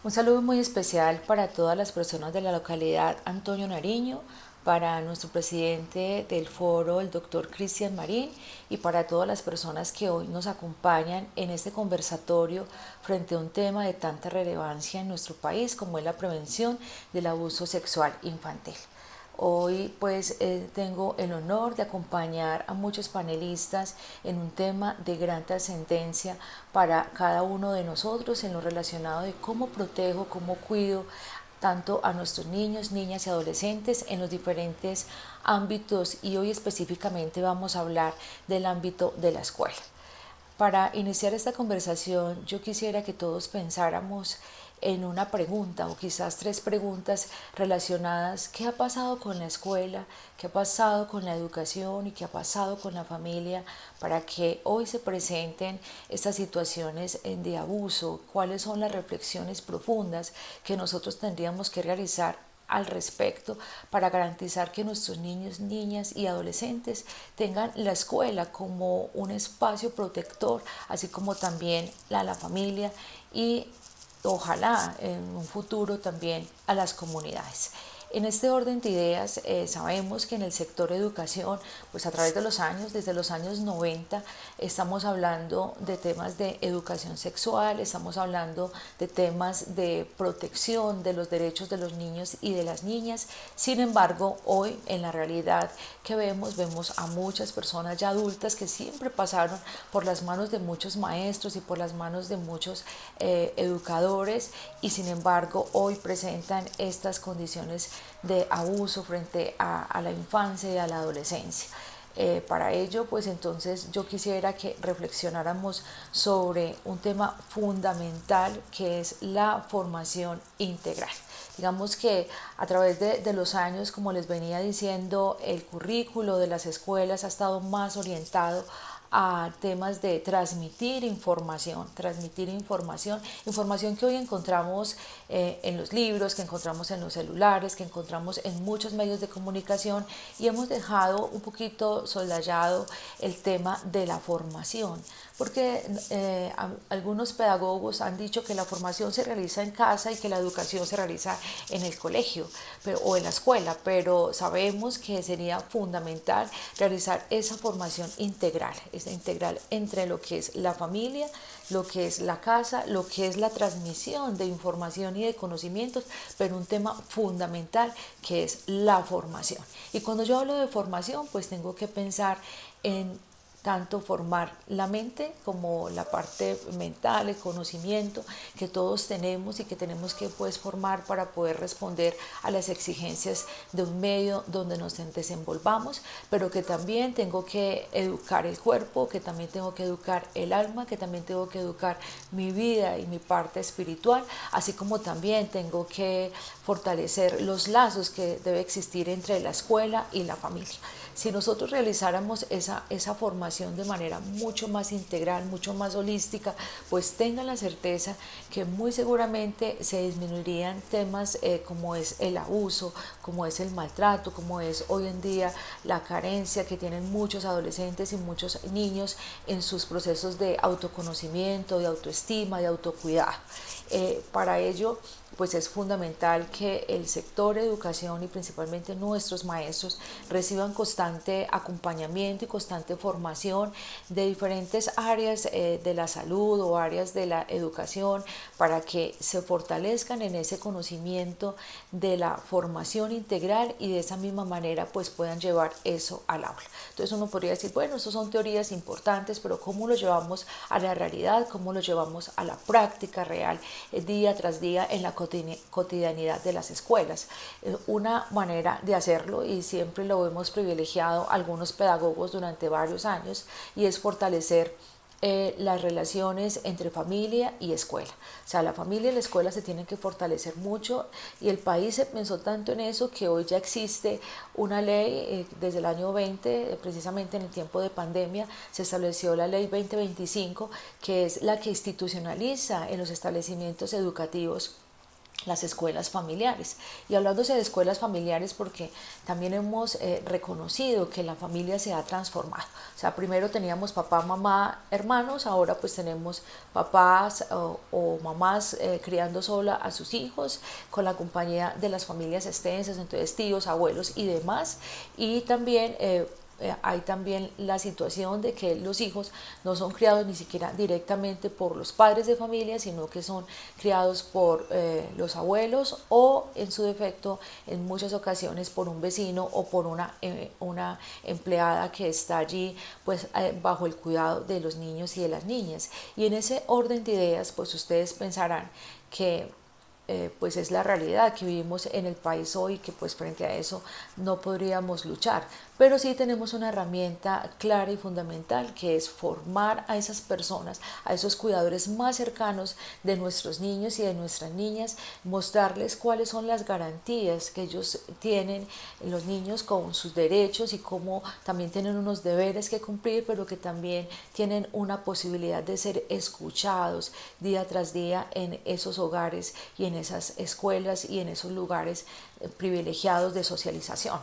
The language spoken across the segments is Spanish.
Un saludo muy especial para todas las personas de la localidad Antonio Nariño, para nuestro presidente del foro, el doctor Cristian Marín, y para todas las personas que hoy nos acompañan en este conversatorio frente a un tema de tanta relevancia en nuestro país como es la prevención del abuso sexual infantil. Hoy tengo el honor de acompañar a muchos panelistas en un tema de gran trascendencia para cada uno de nosotros en lo relacionado de cómo protejo, cómo cuido tanto a nuestros niños, niñas y adolescentes en los diferentes ámbitos, y hoy específicamente vamos a hablar del ámbito de la escuela. Para iniciar esta conversación, yo quisiera que todos pensáramos en una pregunta o quizás tres preguntas relacionadas: ¿qué ha pasado con la escuela? ¿Qué ha pasado con la educación? ¿Y qué ha pasado con la familia para que hoy se presenten estas situaciones de abuso? ¿Cuáles son las reflexiones profundas que nosotros tendríamos que realizar al respecto para garantizar que nuestros niños, niñas y adolescentes tengan la escuela como un espacio protector, así como también la familia y ojalá en un futuro también a las comunidades? En este orden de ideas, sabemos que en el sector educación, pues a través de los años, desde los años 90, estamos hablando de temas de educación sexual, estamos hablando de temas de protección de los derechos de los niños y de las niñas. Sin embargo, hoy en la realidad que vemos a muchas personas ya adultas que siempre pasaron por las manos de muchos maestros y por las manos de muchos educadores, y sin embargo hoy presentan estas condiciones de abuso frente a la infancia y a la adolescencia. Para ello, pues entonces yo quisiera que reflexionáramos sobre un tema fundamental que es la formación integral. Digamos que a través de los años, como les venía diciendo, el currículo de las escuelas ha estado más orientado a temas de información que hoy encontramos en los libros, que encontramos en los celulares, que encontramos en muchos medios de comunicación, y hemos dejado un poquito soldallado el tema de la formación, porque algunos pedagogos han dicho que la formación se realiza en casa y que la educación se realiza en el colegio o en la escuela, pero sabemos que sería fundamental realizar esa formación integral, esa integral entre lo que es la familia, lo que es la casa, lo que es la transmisión de información y de conocimientos, pero un tema fundamental que es la formación. Y cuando yo hablo de formación, pues tengo que pensar en tanto formar la mente como la parte mental, el conocimiento que todos tenemos y que tenemos que formar para poder responder a las exigencias de un medio donde nos desenvolvamos, pero que también tengo que educar el cuerpo, que también tengo que educar el alma, que también tengo que educar mi vida y mi parte espiritual, así como también tengo que fortalecer los lazos que debe existir entre la escuela y la familia. Si nosotros realizáramos esa formación de manera mucho más integral, mucho más holística, pues tengan la certeza que muy seguramente se disminuirían temas como es el abuso, como es el maltrato, como es hoy en día la carencia que tienen muchos adolescentes y muchos niños en sus procesos de autoconocimiento, de autoestima, de autocuidado. Para ello, pues es fundamental que el sector educación y principalmente nuestros maestros reciban constante acompañamiento y constante formación de diferentes áreas de la salud o áreas de la educación, para que se fortalezcan en ese conocimiento de la formación integral y de esa misma manera pues puedan llevar eso al aula. Entonces uno podría decir, bueno, eso son teorías importantes, pero ¿cómo lo llevamos a la realidad? ¿Cómo lo llevamos a la práctica real día tras día en la cotidianidad de las escuelas? Una manera de hacerlo, y siempre lo hemos privilegiado algunos pedagogos durante varios años, y es fortalecer las relaciones entre familia y escuela. O sea, la familia y la escuela se tienen que fortalecer mucho, y el país se pensó tanto en eso que hoy ya existe una ley desde el año 20, precisamente en el tiempo de pandemia, se estableció la ley 2025, que es la que institucionaliza en los establecimientos educativos las escuelas familiares. Y hablándose de escuelas familiares, porque también hemos reconocido que la familia se ha transformado. O sea, primero teníamos papá, mamá, hermanos, ahora pues tenemos papás o mamás criando sola a sus hijos con la compañía de las familias extensas, entonces tíos, abuelos y demás. Y también hay también la situación de que los hijos no son criados ni siquiera directamente por los padres de familia, sino que son criados por los abuelos o en su defecto en muchas ocasiones por un vecino o por una empleada que está allí pues bajo el cuidado de los niños y de las niñas. Y en ese orden de ideas pues ustedes pensarán que pues es la realidad que vivimos en el país hoy, que pues frente a eso no podríamos luchar, pero sí tenemos una herramienta clara y fundamental, que es formar a esas personas, a esos cuidadores más cercanos de nuestros niños y de nuestras niñas, mostrarles cuáles son las garantías que ellos tienen, los niños, con sus derechos y cómo también tienen unos deberes que cumplir, pero que también tienen una posibilidad de ser escuchados día tras día en esos hogares y en esas escuelas y en esos lugares privilegiados de socialización.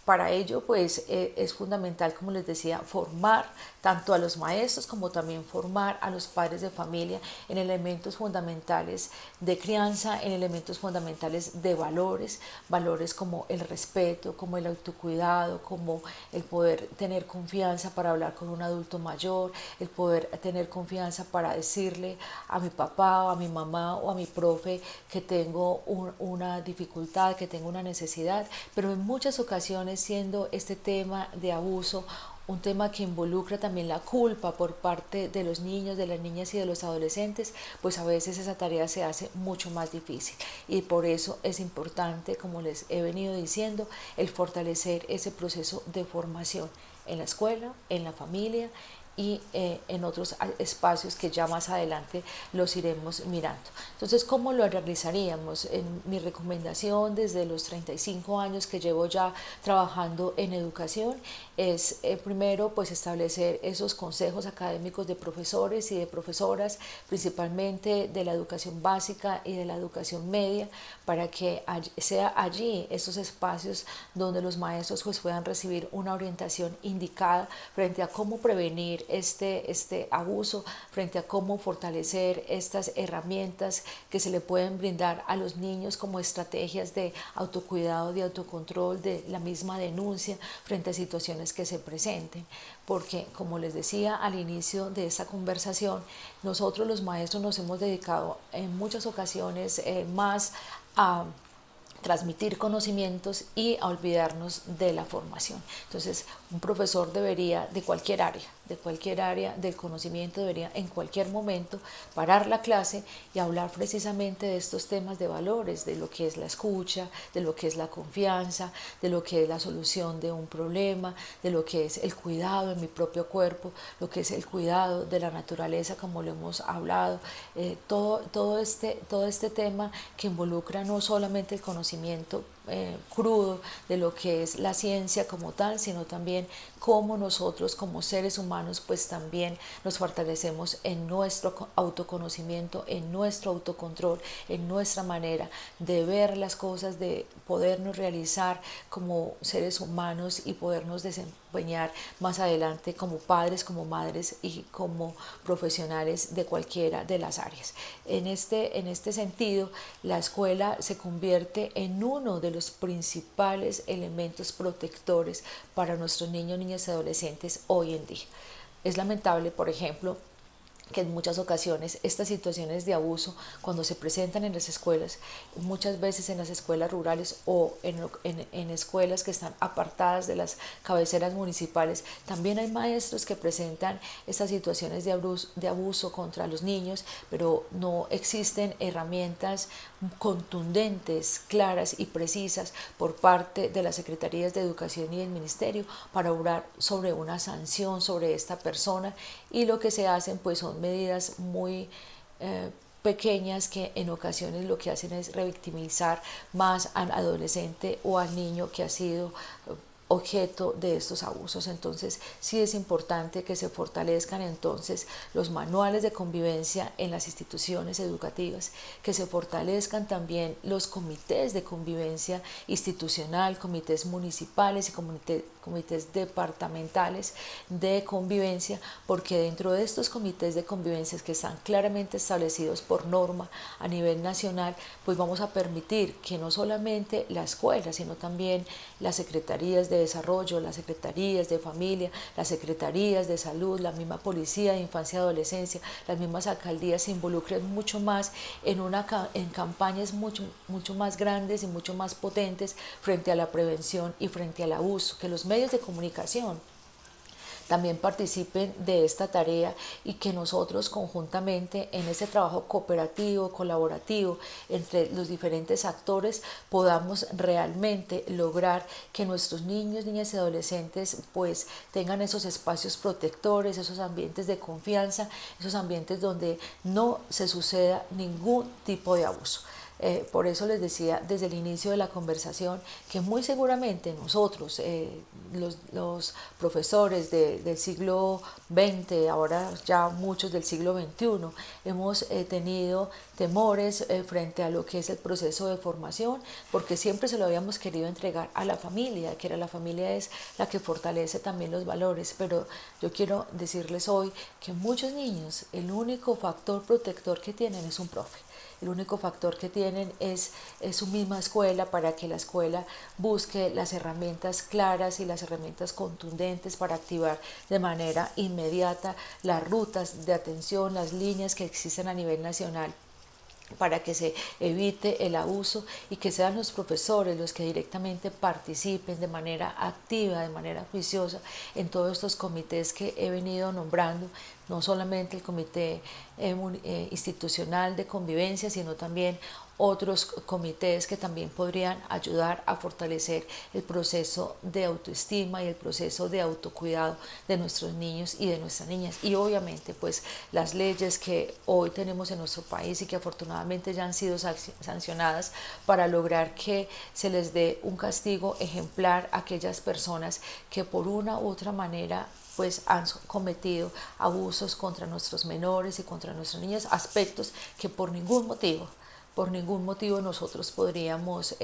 Para ello, pues es fundamental, como les decía, formar tanto a los maestros como también formar a los padres de familia en elementos fundamentales de crianza, en elementos fundamentales de valores, valores como el respeto, como el autocuidado, como el poder tener confianza para hablar con un adulto mayor, el poder tener confianza para decirle a mi papá o a mi mamá o a mi profe que tengo una dificultad, que tengo una necesidad, pero en muchas ocasiones siendo este tema de abuso un tema que involucra también la culpa por parte de los niños, de las niñas y de los adolescentes, pues a veces esa tarea se hace mucho más difícil. Y por eso es importante, como les he venido diciendo, el fortalecer ese proceso de formación en la escuela, en la familia y en otros espacios que ya más adelante los iremos mirando. Entonces, ¿cómo lo realizaríamos? En mi recomendación desde los 35 años que llevo ya trabajando en educación es primero pues establecer esos consejos académicos de profesores y de profesoras, principalmente de la educación básica y de la educación media, para que sea allí esos espacios donde los maestros pues puedan recibir una orientación indicada frente a cómo prevenir este abuso, frente a cómo fortalecer estas herramientas que se le pueden brindar a los niños como estrategias de autocuidado, de autocontrol, de la misma denuncia frente a situaciones que se presenten. Porque, como les decía al inicio de esta conversación, nosotros los maestros nos hemos dedicado en muchas ocasiones más a transmitir conocimientos y a olvidarnos de la formación. Entonces, un profesor debería, de cualquier área del conocimiento, debería en cualquier momento parar la clase y hablar precisamente de estos temas de valores, de lo que es la escucha, de lo que es la confianza, de lo que es la solución de un problema, de lo que es el cuidado en mi propio cuerpo, lo que es el cuidado de la naturaleza, como lo hemos hablado, todo este tema que involucra no solamente el conocimiento crudo de lo que es la ciencia como tal, sino también cómo nosotros como seres humanos pues también nos fortalecemos en nuestro autoconocimiento, en nuestro autocontrol, en nuestra manera de ver las cosas, de podernos realizar como seres humanos y podernos desempeñar más adelante como padres, como madres y como profesionales de cualquiera de las áreas. En este sentido, la escuela se convierte en uno de los principales elementos protectores para nuestros niños, niñas y adolescentes hoy en día. Es lamentable, por ejemplo, que en muchas ocasiones estas situaciones de abuso, cuando se presentan en las escuelas, muchas veces en las escuelas rurales o en escuelas que están apartadas de las cabeceras municipales, también hay maestros que presentan estas situaciones de abuso contra los niños, pero no existen herramientas contundentes, claras y precisas por parte de las secretarías de educación y del ministerio para obrar sobre una sanción sobre esta persona, y lo que se hacen pues son medidas muy pequeñas que en ocasiones lo que hacen es revictimizar más al adolescente o al niño que ha sido objeto de estos abusos. Entonces sí es importante que se fortalezcan entonces los manuales de convivencia en las instituciones educativas, que se fortalezcan también los comités de convivencia institucional, comités municipales y comités departamentales de convivencia, porque dentro de estos comités de convivencia que están claramente establecidos por norma a nivel nacional, pues vamos a permitir que no solamente la escuela, sino también las secretarías de desarrollo, las secretarías de familia, las secretarías de salud, la misma policía de infancia y adolescencia, las mismas alcaldías se involucren mucho más en campañas mucho más grandes y mucho más potentes frente a la prevención y frente al abuso, que los medios de comunicación también participen de esta tarea y que nosotros conjuntamente en ese trabajo cooperativo, colaborativo entre los diferentes actores podamos realmente lograr que nuestros niños, niñas y adolescentes pues tengan esos espacios protectores, esos ambientes de confianza, esos ambientes donde no se suceda ningún tipo de abuso. Por eso les decía desde el inicio de la conversación que muy seguramente nosotros, los profesores del siglo XX, ahora ya muchos del siglo XXI, hemos tenido temores frente a lo que es el proceso de formación, porque siempre se lo habíamos querido entregar a la familia, que era la familia es la que fortalece también los valores, pero yo quiero decirles hoy que muchos niños el único factor protector que tienen es un profe. El único factor que tienen es su misma escuela, para que la escuela busque las herramientas claras y las herramientas contundentes para activar de manera inmediata las rutas de atención, las líneas que existen a nivel nacional para que se evite el abuso y que sean los profesores los que directamente participen de manera activa, de manera juiciosa en todos estos comités que he venido nombrando, no solamente el comité institucional de convivencia, sino también otros comités que también podrían ayudar a fortalecer el proceso de autoestima y el proceso de autocuidado de nuestros niños y de nuestras niñas. Y obviamente pues las leyes que hoy tenemos en nuestro país y que afortunadamente ya han sido sancionadas para lograr que se les dé un castigo ejemplar a aquellas personas que por una u otra manera pues han cometido abusos contra nuestros menores y contra nuestros niños, aspectos que por ningún motivo nosotros podríamos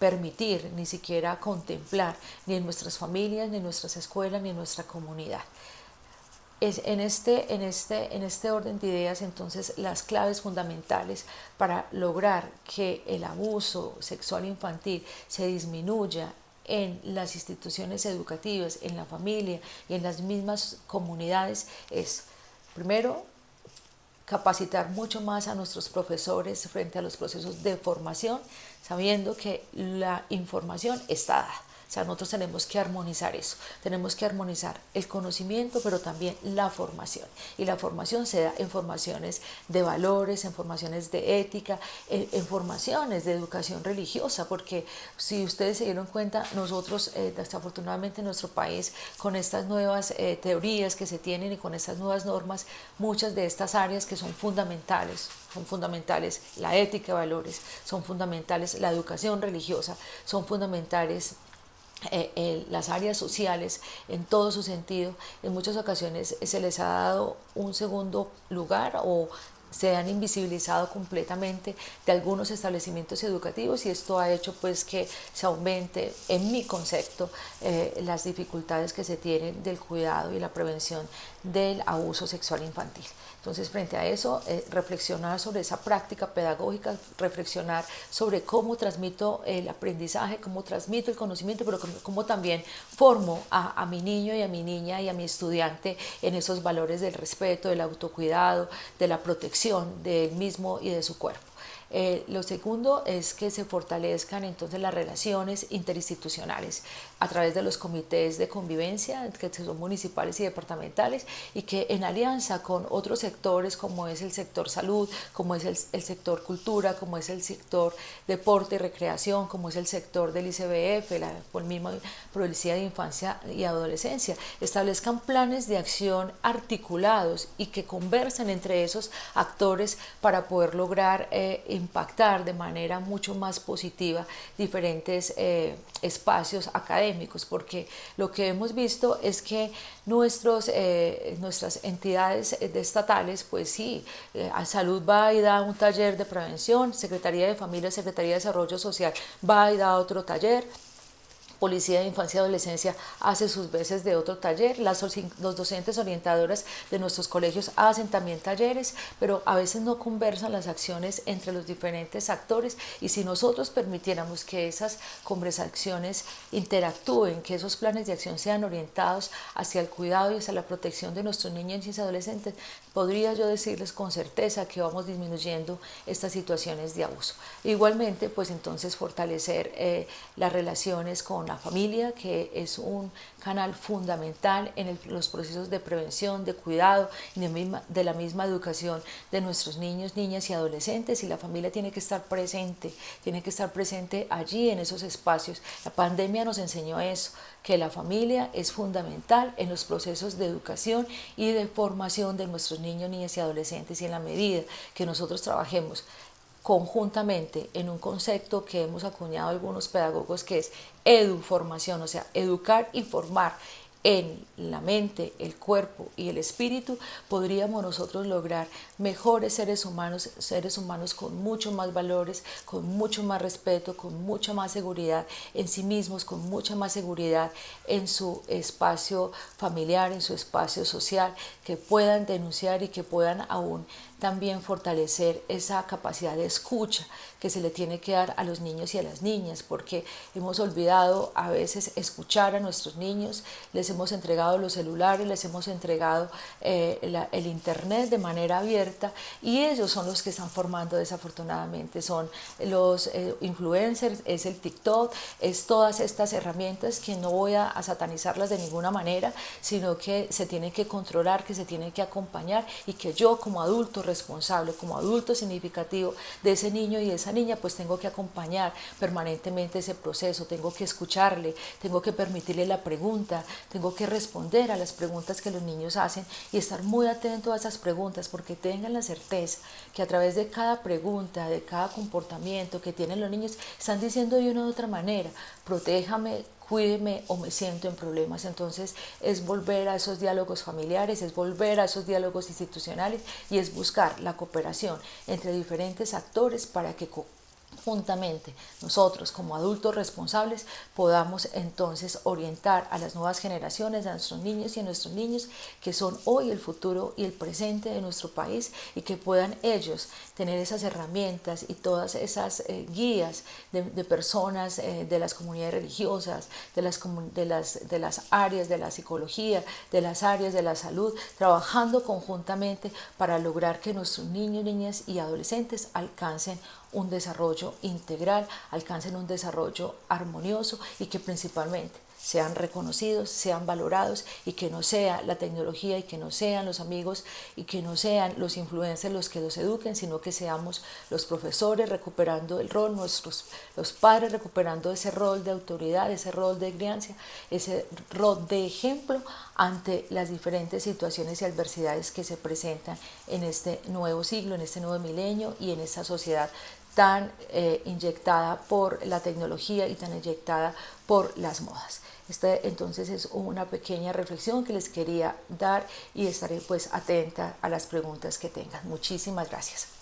permitir, ni siquiera contemplar, ni en nuestras familias, ni en nuestras escuelas, ni en nuestra comunidad. En este orden de ideas, entonces, las claves fundamentales para lograr que el abuso sexual infantil se disminuya en las instituciones educativas, en la familia y en las mismas comunidades es, primero, capacitar mucho más a nuestros profesores frente a los procesos de formación, sabiendo que la información está dada. O sea, nosotros tenemos que armonizar eso, tenemos que armonizar el conocimiento, pero también la formación. Y la formación se da en formaciones de valores, en formaciones de ética, en formaciones de educación religiosa, porque si ustedes se dieron cuenta, nosotros desafortunadamente en nuestro país, con estas nuevas teorías que se tienen y con estas nuevas normas, muchas de estas áreas que son fundamentales la ética de valores, son fundamentales la educación religiosa, son fundamentales las áreas sociales en todo su sentido. En muchas ocasiones se les ha dado un segundo lugar o se han invisibilizado completamente de algunos establecimientos educativos, y esto ha hecho pues que se aumente, en mi concepto, las dificultades que se tienen del cuidado y la prevención del abuso sexual infantil. Entonces, frente a eso, reflexionar sobre esa práctica pedagógica, reflexionar sobre cómo transmito el aprendizaje, cómo transmito el conocimiento, pero cómo también formo a mi niño y a mi niña y a mi estudiante en esos valores del respeto, del autocuidado, de la protección del mismo y de su cuerpo. Lo segundo es que se fortalezcan entonces las relaciones interinstitucionales a través de los comités de convivencia, que son municipales y departamentales, y que en alianza con otros sectores como es el sector salud, como es el sector cultura, como es el sector deporte y recreación, como es el sector del ICBF, la misma Policía de Infancia y Adolescencia, establezcan planes de acción articulados y que conversen entre esos actores para poder lograr impactar de manera mucho más positiva diferentes espacios académicos, porque lo que hemos visto es que nuestras entidades estatales, pues sí, a salud va y da un taller de prevención, Secretaría de Familia, Secretaría de Desarrollo Social va y da otro taller, Policía de Infancia y Adolescencia hace sus veces de otro taller, los docentes orientadoras de nuestros colegios hacen también talleres, pero a veces no conversan las acciones entre los diferentes actores, y si nosotros permitiéramos que esas conversaciones interactúen, que esos planes de acción sean orientados hacia el cuidado y hacia la protección de nuestros niños y adolescentes, podría yo decirles con certeza que vamos disminuyendo estas situaciones de abuso. Igualmente, pues entonces fortalecer las relaciones con la familia, que es un canal fundamental en los procesos de prevención, de cuidado y de la misma educación de nuestros niños, niñas y adolescentes, y la familia tiene que estar presente allí en esos espacios. La pandemia nos enseñó eso, que la familia es fundamental en los procesos de educación y de formación de nuestros niños, niñas y adolescentes, y en la medida que nosotros trabajemos conjuntamente en un concepto que hemos acuñado algunos pedagogos, que es eduformación, o sea, educar y formar en la mente, el cuerpo y el espíritu, podríamos nosotros lograr mejores seres humanos con mucho más valores, con mucho más respeto, con mucha más seguridad en sí mismos, con mucha más seguridad en su espacio familiar, en su espacio social, que puedan denunciar y que puedan aún también fortalecer esa capacidad de escucha que se le tiene que dar a los niños y a las niñas, porque hemos olvidado a veces escuchar a nuestros niños, les hemos entregado los celulares, les hemos entregado el internet de manera abierta, y ellos son los que están formando desafortunadamente, son los influencers, es el TikTok, es todas estas herramientas que no voy a satanizarlas de ninguna manera, sino que se tienen que controlar, que se tienen que acompañar, y que yo como adulto responsable, como adulto significativo de ese niño y de esa niña, pues tengo que acompañar permanentemente ese proceso, tengo que escucharle, tengo que permitirle la pregunta, tengo que responder a las preguntas que los niños hacen y estar muy atento a esas preguntas, porque tengan la certeza que a través de cada pregunta, de cada comportamiento que tienen los niños, están diciendo de una u otra manera: protéjame, cuídeme o me siento en problemas. Entonces es volver a esos diálogos familiares, es volver a esos diálogos institucionales, y es buscar la cooperación entre diferentes actores para que juntamente nosotros como adultos responsables podamos entonces orientar a las nuevas generaciones, a nuestros niños y a nuestros niños, que son hoy el futuro y el presente de nuestro país, y que puedan ellos tener esas herramientas y todas esas guías de personas de las comunidades religiosas, de las áreas de la psicología, de las áreas de la salud, trabajando conjuntamente para lograr que nuestros niños, niñas y adolescentes alcancen un desarrollo integral, alcancen un desarrollo armonioso, y que principalmente sean reconocidos, sean valorados, y que no sea la tecnología y que no sean los amigos y que no sean los influencers los que los eduquen, sino que seamos los profesores recuperando el rol, los padres recuperando ese rol de autoridad, ese rol de crianza, ese rol de ejemplo ante las diferentes situaciones y adversidades que se presentan en este nuevo siglo, en este nuevo milenio y en esta sociedad tan inyectada por la tecnología y tan inyectada por las modas. Esta entonces es una pequeña reflexión que les quería dar, y estaré pues atenta a las preguntas que tengan. Muchísimas gracias.